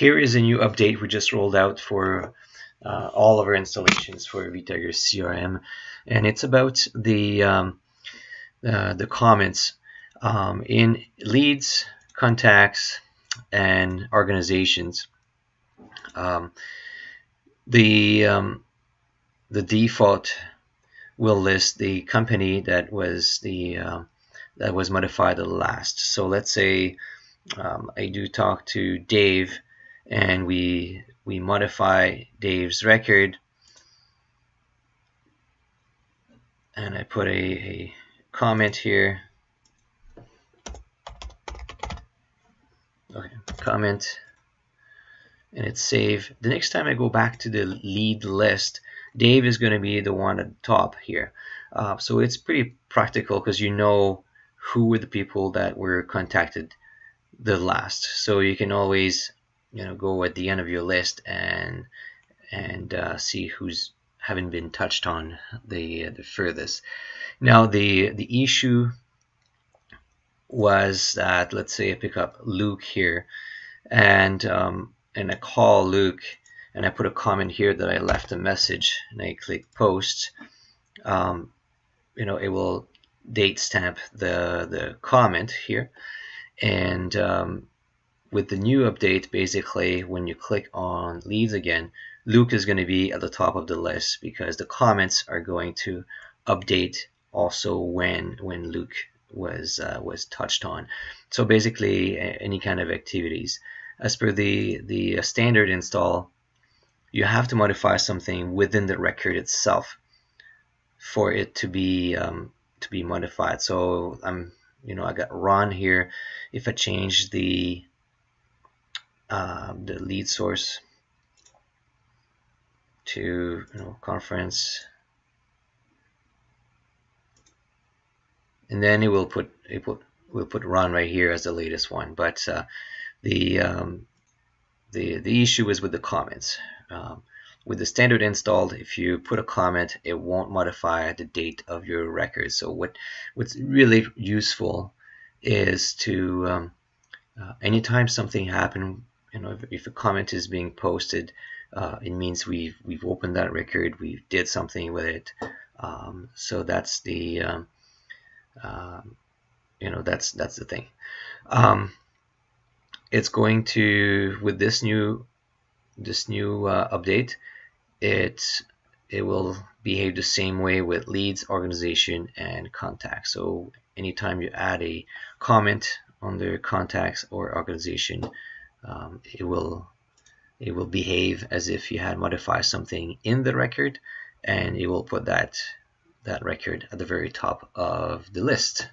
Here is a new update we just rolled out for all of our installations for VTiger CRM, and it's about the comments in leads, contacts, and organizations. The default will list the company that was modified the last. So let's say I do talk to Dave, and we modify Dave's record, and I put a comment here. Okay, comment, and it's saved. The next time I go back to the lead list, Dave is going to be the one at the top here. So it's pretty practical because you know who were the people that were contacted the last. So you can always go at the end of your list and see who's haven't been touched on the furthest. Now the issue was that, let's say I pick up Luke here, and I call Luke, and I put a comment here that I left a message, and I click post. It will date stamp the comment here, and with the new update, basically when you click on leads again, Luke is going to be at the top of the list because the comments are going to update also when Luke was touched on. So basically any kind of activities. As per the standard install, you have to modify something within the record itself for it to be modified. So I got run here. If I change the lead source to conference, and then it will put run right here as the latest one. But the issue is with the comments. With the standard installed, if you put a comment, it won't modify the date of your record. So what's really useful is to anytime something happened, if a comment is being posted, it means we've opened that record, we did something with it. So that's the that's the thing. It's going to, with this new update, it will behave the same way with leads, organization, and contacts. So anytime you add a comment under contacts or organization, it will behave as if you had modified something in the record, and it will put that record at the very top of the list.